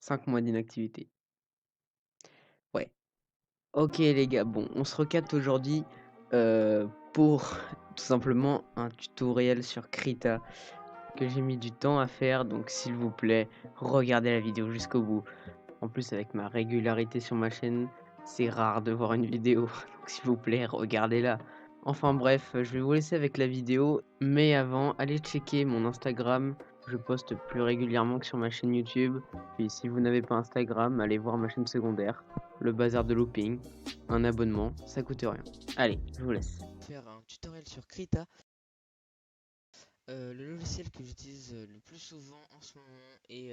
5 mois d'inactivité. Ouais. OK les gars, bon, on se recapte aujourd'hui, pour tout simplement un tutoriel sur Krita que j'ai mis du temps à faire, donc s'il vous plaît, regardez la vidéo jusqu'au bout. En plus avec ma régularité sur ma chaîne, c'est rare de voir une vidéo, donc s'il vous plaît, regardez-la. Enfin bref, je vais vous laisser avec la vidéo, mais avant, allez checker mon Instagram, je poste plus régulièrement que sur ma chaîne YouTube. Puis si vous n'avez pas Instagram, allez voir ma chaîne secondaire, le bazar de looping, un abonnement, ça coûte rien. Allez, je vous laisse. Faire un tutoriel sur Krita, le logiciel que j'utilise le plus souvent en ce moment et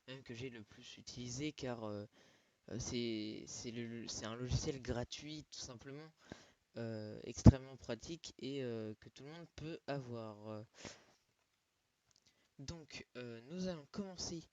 même que j'ai le plus utilisé car c'est un logiciel gratuit tout simplement, extrêmement pratique et que tout le monde peut avoir. Donc nous allons commencer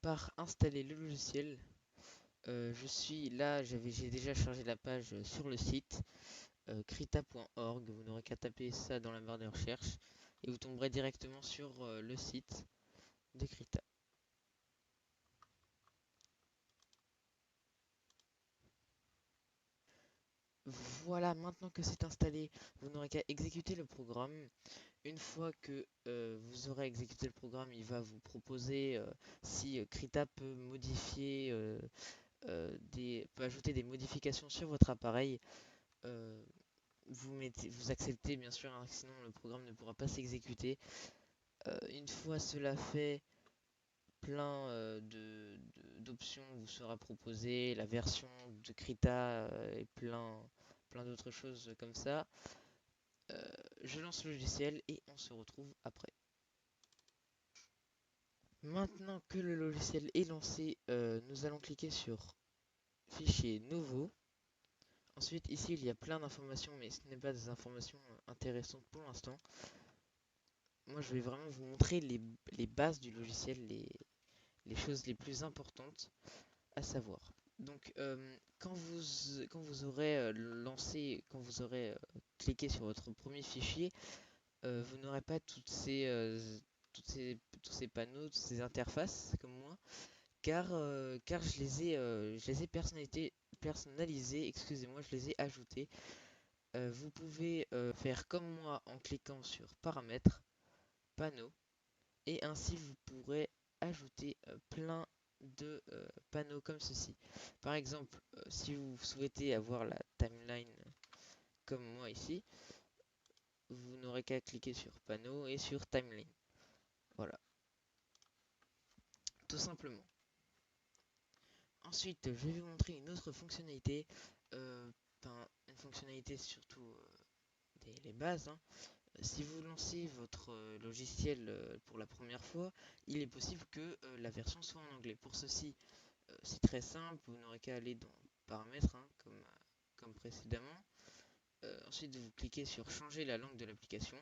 par installer le logiciel. Je suis là, j'ai déjà chargé la page sur le site. Krita.org, vous n'aurez qu'à taper ça dans la barre de recherche et vous tomberez directement sur le site de Krita. Voilà, maintenant que c'est installé, vous n'aurez qu'à exécuter le programme. Une fois que vous aurez exécuté le programme, il va vous proposer si Krita peut modifier, peut ajouter des modifications sur votre appareil. Euh, vous acceptez bien sûr, hein, sinon le programme ne pourra pas s'exécuter. Une fois cela fait, plein d'options vous sera proposé, la version de Krita et plein d'autres choses comme ça. Je lance le logiciel et on se retrouve après. Maintenant que le logiciel est lancé, nous allons cliquer sur Fichier nouveau. Ensuite, ici, il y a plein d'informations, mais ce n'est pas des informations intéressantes pour l'instant. Moi, je vais vraiment vous montrer les bases du logiciel, les choses les plus importantes à savoir. Donc, quand vous aurez quand vous aurez cliqué sur votre premier fichier, vous n'aurez pas tous ces panneaux, toutes ces interfaces comme moi, car je les ai personnalisés, excusez-moi, je les ai ajoutés. Vous pouvez faire comme moi en cliquant sur Paramètres, Panneaux, et ainsi vous pourrez ajouter plein de panneaux comme ceci. Par exemple, si vous souhaitez avoir la timeline comme moi ici, vous n'aurez qu'à cliquer sur panneau et sur timeline. Voilà, tout simplement. Ensuite, je vais vous montrer une autre fonctionnalité, une fonctionnalité surtout les bases, hein. Si vous lancez votre logiciel pour la première fois, il est possible que la version soit en anglais. Pour ceci, c'est très simple, vous n'aurez qu'à aller dans Paramètres, hein, comme précédemment. Ensuite, vous cliquez sur Changer la langue de l'application.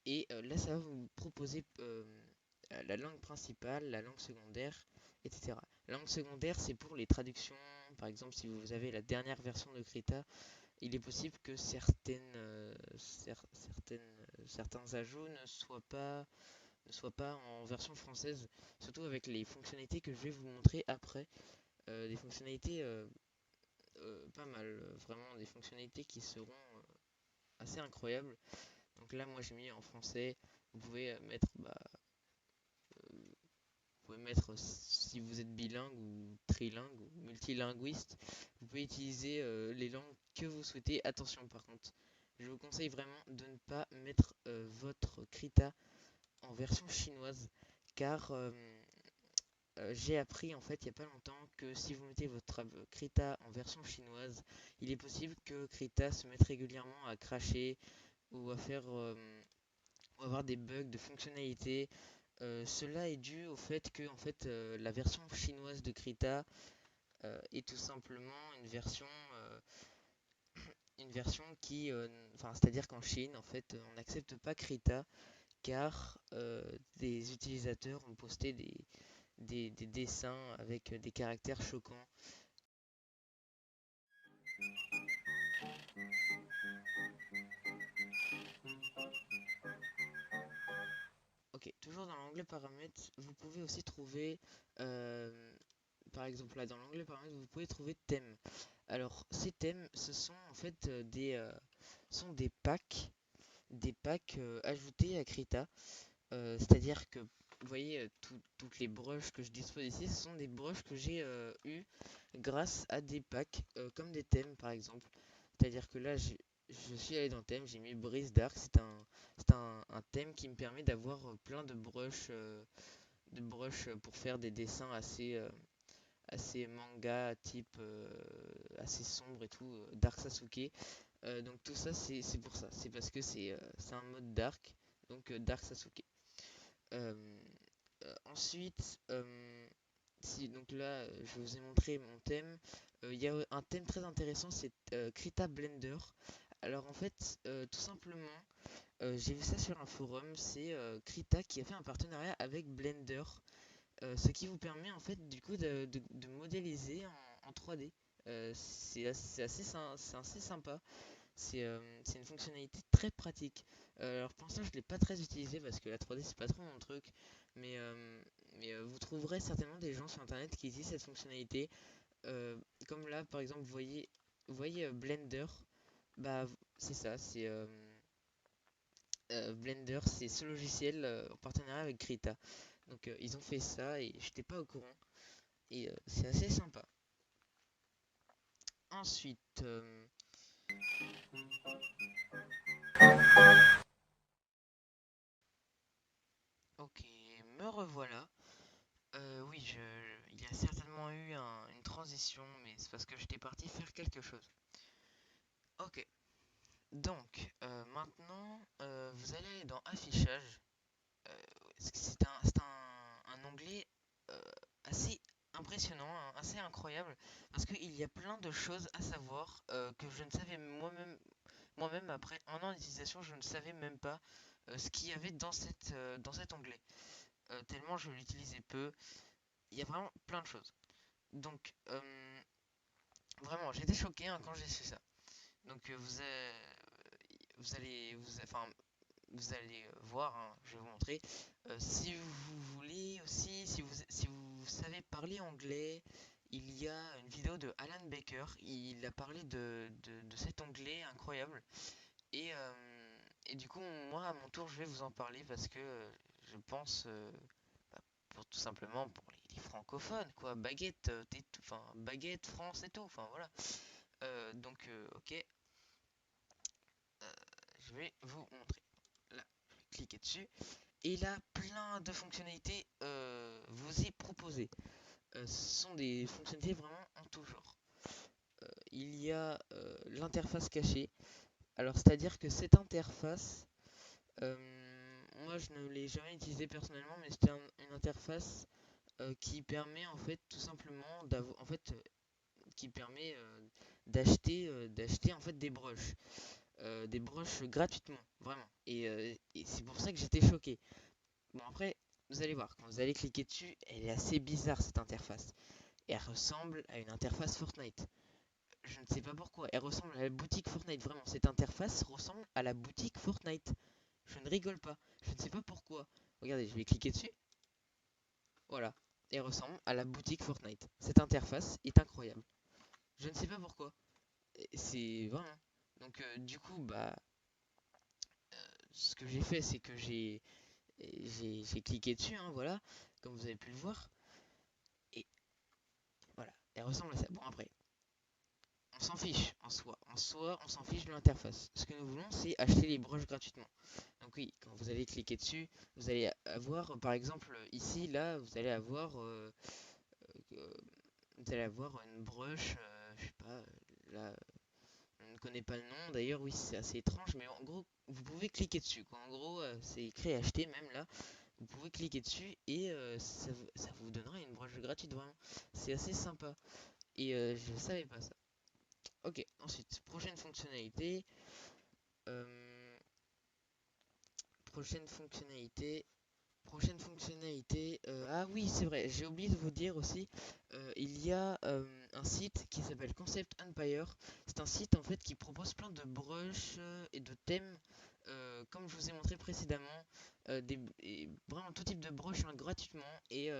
Et là, ça va vous proposer la langue principale, la langue secondaire, etc. La langue secondaire, c'est pour les traductions. Par exemple, si vous avez la dernière version de Krita, il est possible que certains ajouts ne soient pas en version française, surtout avec les fonctionnalités que je vais vous montrer après. Des fonctionnalités pas mal, vraiment des fonctionnalités qui seront assez incroyables. Donc là, moi j'ai mis en français. Vous pouvez mettre, vous pouvez mettre si vous êtes bilingue ou trilingue ou multilinguiste, vous pouvez utiliser les langues que vous souhaitez. Attention par contre, je vous conseille vraiment de ne pas mettre votre Krita en version chinoise, car j'ai appris en fait il n'y a pas longtemps que si vous mettez votre Krita en version chinoise, il est possible que Krita se mette régulièrement à cracher ou à faire ou avoir des bugs de fonctionnalité. Cela est dû au fait que en fait, la version chinoise de Krita est tout simplement une version qui, enfin, c'est-à-dire qu'en Chine, en fait, on n'accepte pas Krita car des utilisateurs ont posté des dessins avec des caractères choquants. Ok, toujours dans l'onglet paramètres, vous pouvez aussi trouver, euh, par exemple là dans l'onglet paramètres, vous pouvez trouver thèmes. Alors ces thèmes, ce sont en fait sont des packs ajoutés à Krita. C'est-à-dire que vous voyez toutes les brushes que je dispose ici, ce sont des brushes que j'ai eues grâce à des packs comme des thèmes par exemple. C'est-à-dire que là je suis allé dans thème, j'ai mis Brise Dark, un thème qui me permet d'avoir plein de brushes pour faire des dessins assez manga, type assez sombre et tout, Dark Sasuke. Donc tout ça c'est pour ça, c'est parce que c'est un mode dark, donc Dark Sasuke. Euh, ensuite, si donc là je vous ai montré mon thème, il y a un thème très intéressant, c'est Krita Blender. Alors en fait, tout simplement, j'ai vu ça sur un forum, c'est Krita qui a fait un partenariat avec Blender, ce qui vous permet en fait du coup de modéliser en 3D. C'est assez sympa. C'est une fonctionnalité très pratique. Alors pour l'instant, je ne l'ai pas très utilisé parce que la 3D c'est pas trop mon truc, mais, vous trouverez certainement des gens sur internet qui utilisent cette fonctionnalité. Comme là, par exemple, vous voyez Blender, bah c'est ça, c'est Blender, c'est ce logiciel en partenariat avec Krita. Donc ils ont fait ça et j'étais pas au courant et c'est assez sympa. Ensuite, ok, me revoilà. Oui, il y a certainement eu une transition, mais c'est parce que j'étais parti faire quelque chose. Ok, donc maintenant vous allez aller dans affichage. C'est un onglet assez impressionnant, hein, assez incroyable, parce qu'il y a plein de choses à savoir que je ne savais moi-même après un an d'utilisation, je ne savais même pas ce qu'il y avait dans cet onglet. Tellement je l'utilisais peu, il y a vraiment plein de choses. Donc, vraiment, j'étais choqué hein, quand j'ai su ça. Donc, enfin, vous allez voir, hein, je vais vous montrer. Si vous voulez aussi, si vous savez parler anglais, il y a une vidéo de Alan Baker. Il a parlé de cet onglet incroyable. Et, euh, et du coup, moi, à mon tour, je vais vous en parler parce que je pense, bah, pour tout simplement pour les francophones, quoi. Baguette, enfin, baguette, France et tout. Enfin, voilà. Donc, ok, je vais vous montrer. Là, cliquez dessus. Et là, plein de fonctionnalités vous est proposées. Ce sont des fonctionnalités vraiment en tout genre. Il y a l'interface cachée. Alors, c'est-à-dire que cette interface, euh, moi je ne l'ai jamais utilisée personnellement, mais c'était une interface qui permet en fait tout simplement d'avoir, en fait, qui permet d'acheter en fait des brushes gratuitement, vraiment. Et c'est pour ça que j'étais choqué. Bon après, vous allez voir, quand vous allez cliquer dessus, elle est assez bizarre cette interface. Elle ressemble à une interface Fortnite. Je ne sais pas pourquoi, elle ressemble à la boutique Fortnite, vraiment. Cette interface ressemble à la boutique Fortnite. Je ne rigole pas, je ne sais pas pourquoi. Regardez, je vais cliquer dessus. Voilà, elle ressemble à la boutique Fortnite. Cette interface est incroyable. Je ne sais pas pourquoi. C'est vraiment. Donc du coup, bah, ce que j'ai fait, c'est que j'ai cliqué dessus, hein, voilà, comme vous avez pu le voir. Et voilà, elle ressemble à ça. Bon, après, on s'en fiche en soi. En soi, on s'en fiche de l'interface. Ce que nous voulons, c'est acheter les brushes gratuitement. Donc oui, quand vous allez cliquer dessus, vous allez avoir, par exemple, ici, là, euh, vous allez avoir une brush, je sais pas, là, on ne connaît pas le nom. D'ailleurs, oui, c'est assez étrange, mais en gros, vous pouvez cliquer dessus, quoi. En gros, c'est écrit acheter même là. Vous pouvez cliquer dessus et ça vous donnera une broche gratuite, vraiment. C'est assez sympa. Et je savais pas ça. Ok, ensuite, prochaine fonctionnalité. euh, prochaine fonctionnalité. Prochaine fonctionnalité. Ah oui, c'est vrai, j'ai oublié de vous dire aussi. Il y a un site qui s'appelle Concept Empire. C'est un site en fait qui propose plein de brushes et de thèmes comme je vous ai montré précédemment, vraiment tout type de broche hein, gratuitement et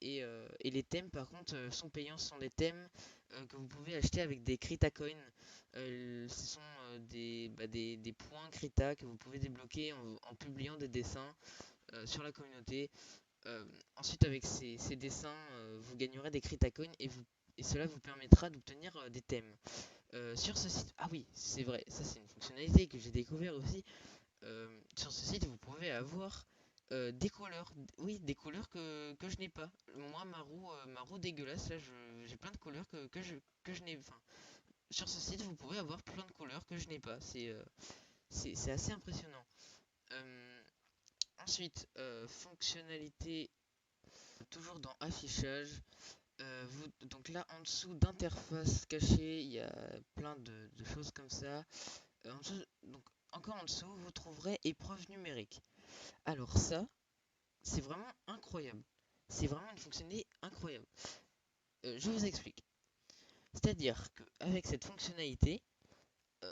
les thèmes par contre sont payants. Ce sont des thèmes que vous pouvez acheter avec des Krita Coins. Ce sont des points Krita que vous pouvez débloquer en publiant des dessins sur la communauté. Euh, Ensuite, avec ces dessins, vous gagnerez des Krita Coins et cela vous permettra d'obtenir des thèmes. Sur ce site, ah oui, c'est vrai, ça c'est une fonctionnalité que j'ai découvert aussi. Sur ce site, vous pouvez avoir des couleurs, oui, des couleurs que je n'ai pas. Moi, ma roue dégueulasse, là, j'ai plein de couleurs que je n'ai. Enfin, sur ce site, vous pouvez avoir plein de couleurs que je n'ai pas. C'est assez impressionnant. Euh, Ensuite, fonctionnalité, toujours dans affichage. Donc là, en dessous d'interface cachée, il y a plein de choses comme ça. Donc, encore en dessous, vous trouverez épreuve numérique. Alors ça, c'est vraiment incroyable. C'est vraiment une fonctionnalité incroyable. Je vous explique. C'est-à-dire qu'avec cette fonctionnalité,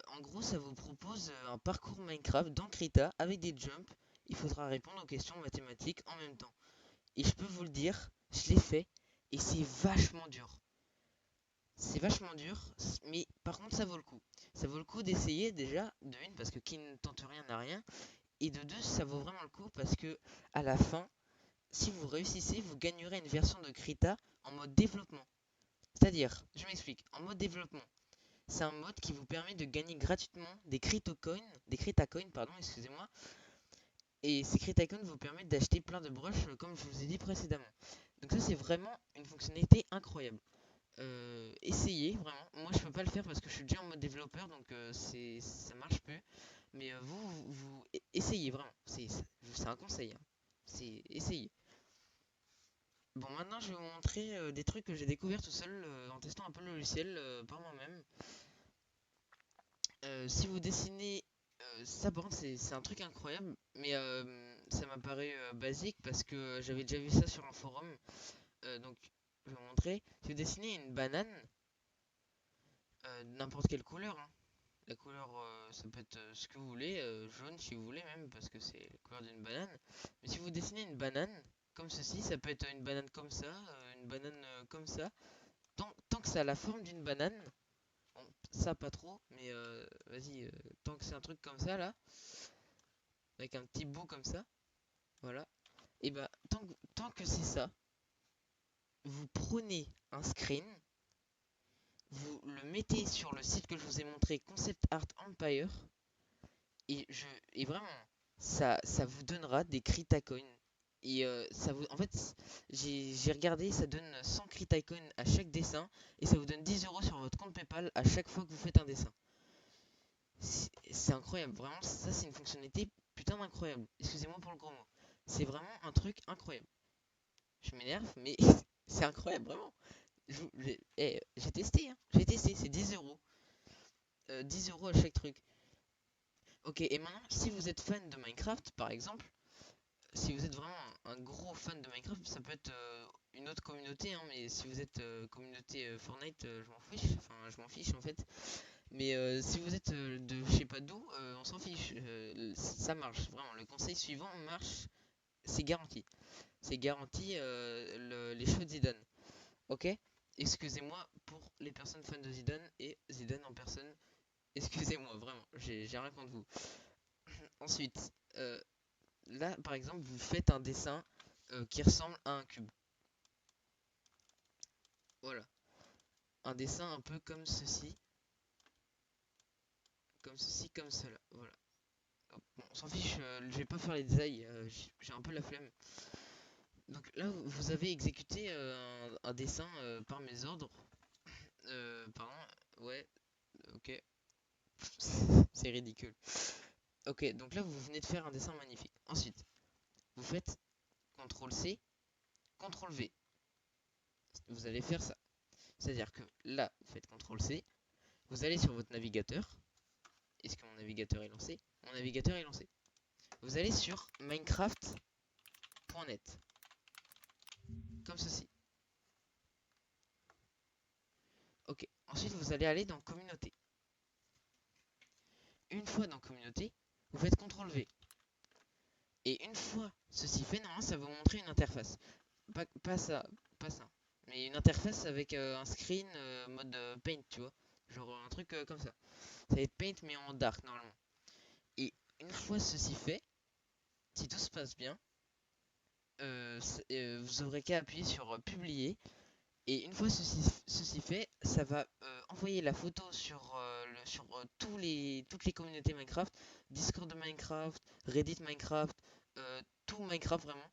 en gros, ça vous propose un parcours Minecraft dans Krita avec des jumps. Il faudra répondre aux questions mathématiques en même temps. Et je peux vous le dire, je l'ai fait et c'est vachement dur. C'est vachement dur, mais par contre ça vaut le coup. Ça vaut le coup d'essayer déjà, de une, parce que qui ne tente rien n'a rien, et de deux, ça vaut vraiment le coup parce que à la fin, si vous réussissez, vous gagnerez une version de Krita en mode développement. C'est-à-dire, je m'explique, en mode développement, c'est un mode qui vous permet de gagner gratuitement des Krita Coins, pardon, excusez-moi, et ces Krita Coins vous permettent d'acheter plein de brushes comme je vous ai dit précédemment. Donc ça c'est vraiment une fonctionnalité incroyable. Essayez vraiment. Moi je peux pas le faire parce que je suis déjà en mode développeur donc ça marche plus. Mais vous essayez vraiment. C'est un conseil, hein. C'est essayez. Bon, maintenant je vais vous montrer des trucs que j'ai découvert tout seul en testant un peu le logiciel par moi-même. Si vous dessinez ça, par contre, c'est un truc incroyable, mais ça m'apparaît basique parce que j'avais déjà vu ça sur un forum. Donc, je vais vous montrer. Si vous dessinez une banane, n'importe quelle couleur, hein. La couleur, ça peut être ce que vous voulez, jaune si vous voulez même, parce que c'est la couleur d'une banane. Mais si vous dessinez une banane, comme ceci, ça peut être une banane comme ça, une banane comme ça. Tant que ça a la forme d'une banane, bon, ça pas trop, mais vas-y, tant que c'est un truc comme ça là, avec un petit bout comme ça, voilà. Et bah, tant que c'est ça, vous prenez un screen, vous le mettez sur le site que je vous ai montré, Concept Art Empire, et vraiment, ça vous donnera des Kritacoins. Et en fait, j'ai regardé, ça donne 100 Kritacoins à chaque dessin, et ça vous donne 10 euros sur votre compte PayPal à chaque fois que vous faites un dessin. C'est incroyable, vraiment, ça c'est une fonctionnalité putain d'incroyable. Excusez-moi pour le gros mot. C'est vraiment un truc incroyable. Je m'énerve, mais c'est incroyable, vraiment. J'ai testé, hein. J'ai testé, c'est 10 euros. 10 euros à chaque truc. Ok, et maintenant, si vous êtes fan de Minecraft, par exemple, si vous êtes vraiment un gros fan de Minecraft, ça peut être une autre communauté, hein, mais si vous êtes communauté Fortnite, je m'en fiche, enfin, je m'en fiche en fait. Mais si vous êtes de je sais pas d'où, on s'en fiche. Ça marche, vraiment. Le conseil suivant marche, c'est garanti. C'est garanti les cheveux de Zidane. Ok? Excusez-moi pour les personnes fans de Zidane et Zidane en personne. Excusez-moi, vraiment, j'ai rien contre vous. Ensuite, là par exemple, vous faites un dessin qui ressemble à un cube. Voilà. Un dessin un peu comme ceci. Comme ceci, comme cela. Voilà. Hop, bon, on s'en fiche, je vais pas faire les designs, j'ai un peu la flemme. Donc là, vous avez exécuté un dessin par mes ordres. Pardon, ouais, ok. C'est ridicule. Ok, donc là, vous venez de faire un dessin magnifique. Ensuite, vous faites CTRL-C, CTRL-V. Vous allez faire ça. C'est-à-dire que là, vous faites CTRL-C, vous allez sur votre navigateur. Est-ce que mon navigateur est lancé? Mon navigateur est lancé. Vous allez sur Minecraft.net, comme ceci. Ok, ensuite vous allez aller dans communauté. Une fois dans communauté, vous faites CTRL-V. Et une fois ceci fait, normalement, ça va vous montrer une interface. Pas ça, pas ça. Mais une interface avec un screen mode Paint, tu vois. Genre un truc comme ça. Ça va être Paint, mais en dark, normalement. Et une fois ceci fait, si tout se passe bien, vous aurez qu'à appuyer sur publier. Et une fois ceci fait, ça va envoyer la photo sur toutes les communautés Minecraft, Discord de Minecraft, Reddit Minecraft, tout Minecraft vraiment.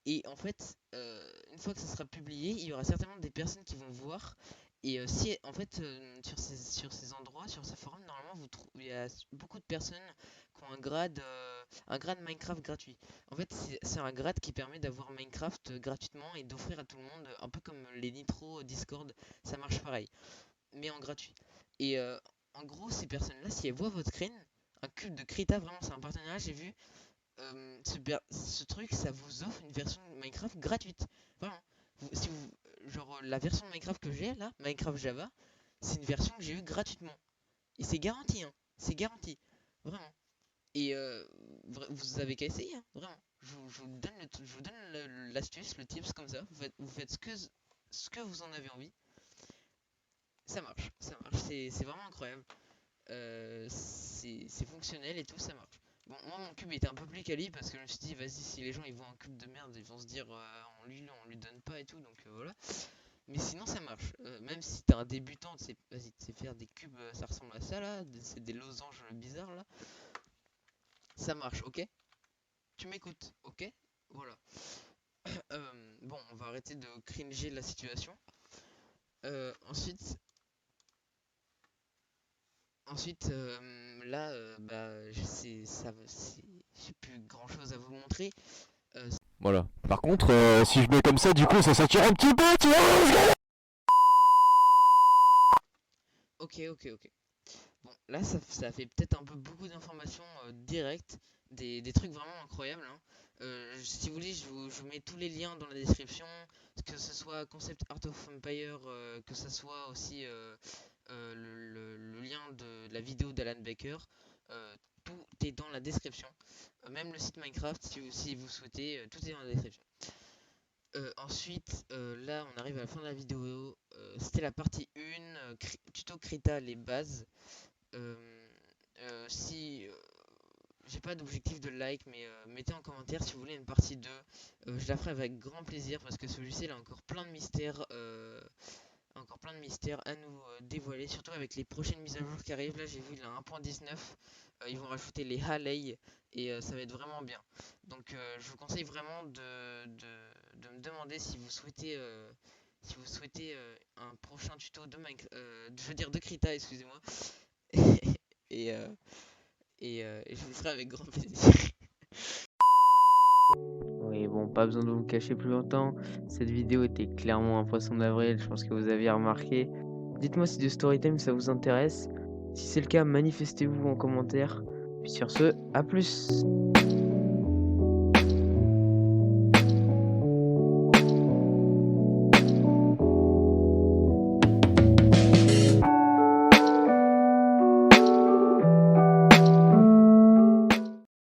Et en fait, une fois que ça sera publié, il y aura certainement des personnes qui vont voir. Et si en fait sur ces endroits, sur ces forums, normalement il y a beaucoup de personnes qui ont un grade Minecraft gratuit. En fait, c'est un grade qui permet d'avoir Minecraft gratuitement et d'offrir à tout le monde, un peu comme les Nitro Discord, ça marche pareil, mais en gratuit. Et en gros, ces personnes-là, si elles voient votre screen, un cube de Krita, vraiment, c'est un partenariat, j'ai vu, ce truc, ça vous offre une version de Minecraft gratuite. Vraiment. Si vous, genre, la version de Minecraft que j'ai là, Minecraft Java, c'est une version que j'ai eue gratuitement. Et c'est garanti, hein. C'est garanti. Vraiment. Et vous avez qu'à essayer, hein. Vraiment. Je vous donne je vous donne l'astuce, le tips comme ça. Vous faites ce que vous en avez envie. Ça marche. Ça marche. C'est vraiment incroyable. C'est fonctionnel et tout, ça marche. Bon, moi mon cube était un peu plus quali parce que je me suis dit, vas-y, si les gens ils voient un cube de merde, ils vont se dire, on lui donne pas et tout, donc voilà. Mais sinon, ça marche. Même si t'es un débutant, vas-y, tu sais faire des cubes, ça ressemble à ça là, c'est des losanges bizarres là, ça marche, ok? Tu m'écoutes, ok? Voilà. Bon, on va arrêter de cringer la situation. Ensuite, là, j'ai plus grand chose à vous montrer. Voilà. Par contre, si je mets comme ça, du coup, ça s'attire un petit peu, tu vois. Ok, ok, ok. Bon, là, ça fait peut-être un peu beaucoup d'informations directes, des trucs vraiment incroyables, hein. Si vous voulez, je vous mets tous les liens dans la description, que ce soit Concept Art of Empire, que ce soit aussi le lien de la vidéo d'Alan Baker. Tout est dans la description. Même le site Minecraft, si vous souhaitez, tout est dans la description. Ensuite, là, on arrive à la fin de la vidéo. C'était la partie 1, tuto Krita, les bases. Euh, si j'ai pas d'objectif de like, mais mettez en commentaire si vous voulez une partie 2. Je la ferai avec grand plaisir parce que ce logiciel a encore plein de mystères. Encore plein de mystères à nous dévoiler, surtout avec les prochaines mises à jour qui arrivent. Là, j'ai vu, il a 1.19. Ils vont rajouter les Halley et ça va être vraiment bien. Donc, je vous conseille vraiment de me demander si vous souhaitez un prochain tuto de Minecraft, je veux dire de Krita, excusez-moi. et, euh, et je vous le ferai avec grand plaisir. Oui, bon, pas besoin de vous cacher plus longtemps. Cette vidéo était clairement un poisson d'avril, je pense que vous aviez remarqué. Dites-moi si de Storytime ça vous intéresse. Si c'est le cas, manifestez-vous en commentaire. Puis sur ce, à plus!